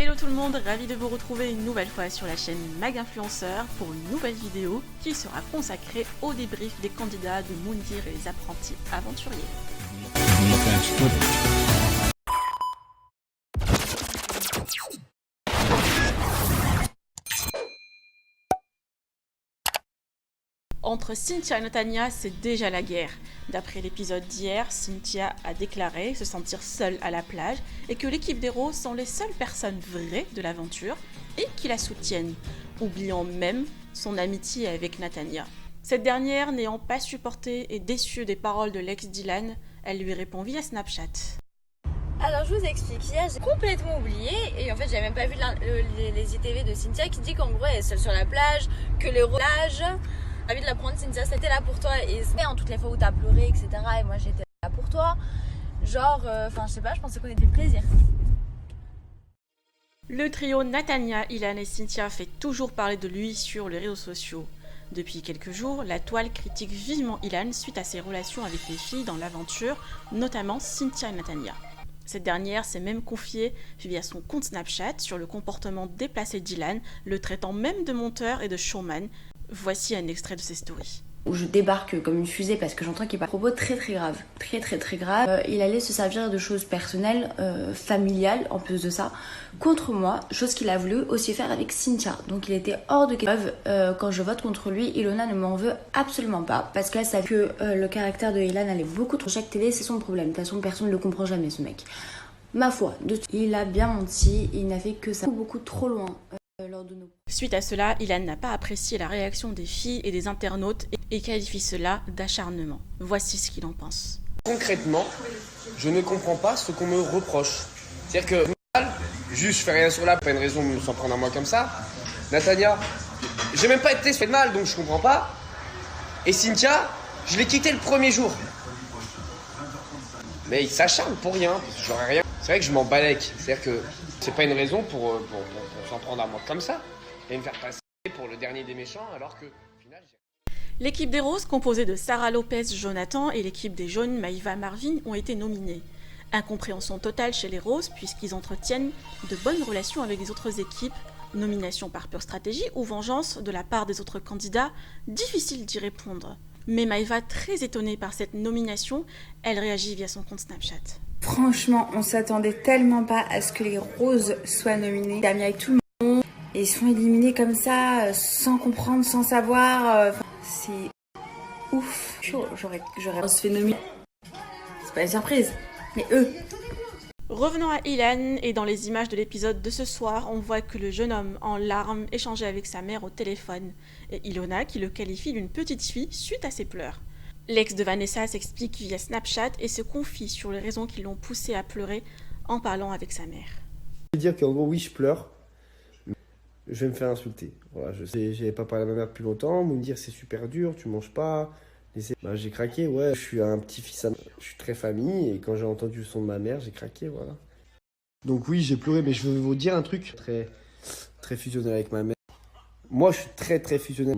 Hello tout le monde, ravi de vous retrouver une nouvelle fois sur la chaîne Mag Influenceur pour une nouvelle vidéo qui sera consacrée au débrief des candidats de Moundir et les apprentis aventuriers. Entre Cynthia et Natania, c'est déjà la guerre. D'après l'épisode d'hier, Cynthia a déclaré se sentir seule à la plage et que l'équipe d'héros sont les seules personnes vraies de l'aventure et qui la soutiennent, oubliant même son amitié avec Natania. Cette dernière, n'ayant pas supporté et déçue des paroles de l'ex Dylan, elle lui répond via Snapchat. Alors je vous explique, hier j'ai complètement oublié et en fait j'avais même pas vu les ITV de Cynthia qui dit qu'en gros elle est seule sur la plage, que les plages... Envie de la prendre, Cynthia, c'était là pour toi et en toutes les fois où t'as pleuré, etc. Et moi j'étais là pour toi. Genre, je sais pas, je pensais qu'on était plaisir. Le trio Natania, Ilan et Cynthia fait toujours parler de lui sur les réseaux sociaux. Depuis quelques jours, la toile critique vivement Ilan suite à ses relations avec les filles dans l'aventure, notamment Cynthia et Natania. Cette dernière s'est même confiée via son compte Snapchat sur le comportement déplacé d'Ilan, le traitant même de monteur et de showman. Voici un extrait de ses stories. Où je débarque comme une fusée parce que j'entends qu'il parle de propos très graves. Très grave. Il allait se servir de choses personnelles, familiales en plus de ça, contre moi, chose qu'il a voulu aussi faire avec Cynthia. Donc il était hors de question. Quand je vote contre lui, Ilona ne m'en veut absolument pas parce qu'elle savait que le caractère de Ilan allait beaucoup trop. Chaque télé, c'est son problème. De toute façon, personne ne le comprend jamais, ce mec. Ma foi, il a bien menti, il n'a fait que ça beaucoup trop loin. Suite à cela, Ilan n'a pas apprécié la réaction des filles et des internautes et qualifie cela d'acharnement. Voici ce qu'il en pense. Concrètement, je ne comprends pas ce qu'on me reproche. C'est-à-dire que, juste je fais rien sur la, pas une raison de s'en prendre à moi comme ça. Natania, j'ai même pas été fait de mal, donc je comprends pas. Et Cynthia, je l'ai quitté le premier jour. Mais il s'acharne pour rien, parce que j'aurais rien. C'est vrai que je m'en balèque. C'est-à-dire que c'est pas une raison pour s'en prendre à moi comme ça et me faire passer pour le dernier des méchants alors que au final L'équipe des roses, composée de Sarah Lopez, Jonathan et l'équipe des jaunes, Maïva, Marvin, ont été nominés. Incompréhension totale chez les roses puisqu'ils entretiennent de bonnes relations avec les autres équipes. Nomination par pure stratégie ou vengeance de la part des autres candidats, difficile d'y répondre. Mais Maïva, très étonnée par cette nomination, elle réagit via son compte Snapchat. Franchement, on s'attendait tellement pas à ce que les roses soient nominées. T'as mis avec tout le monde et ils sont éliminés comme ça, sans comprendre, sans savoir. C'est ouf. Chaud. J'aurais se fait nominer. C'est pas une surprise, mais eux. Revenons à Ilan, et dans les images de l'épisode de ce soir, on voit que le jeune homme en larmes échangeait avec sa mère au téléphone, et Ilona qui le qualifie d'une petite fille suite à ses pleurs. L'ex de Vanessa s'explique via Snapchat et se confie sur les raisons qui l'ont poussé à pleurer en parlant avec sa mère. Je veux dire qu'en gros, oui, je pleure. Je vais me faire insulter. Voilà, je sais, j'avais pas parlé à ma mère depuis longtemps. Me dire c'est super dur, tu manges pas. J'ai craqué, ouais. Je suis un petit-fils, je suis très famille et quand j'ai entendu le son de ma mère, j'ai craqué, voilà. Donc oui, j'ai pleuré, mais je veux vous dire un truc très fusionnel avec ma mère. Moi, je suis très fusionnel.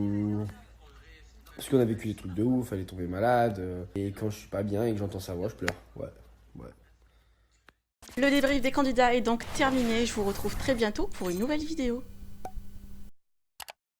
Parce qu'on a vécu des trucs de ouf, elle est tombée malade. Et quand je suis pas bien et que j'entends sa voix, je pleure. Ouais. Le débrief des candidats est donc terminé. Je vous retrouve très bientôt pour une nouvelle vidéo.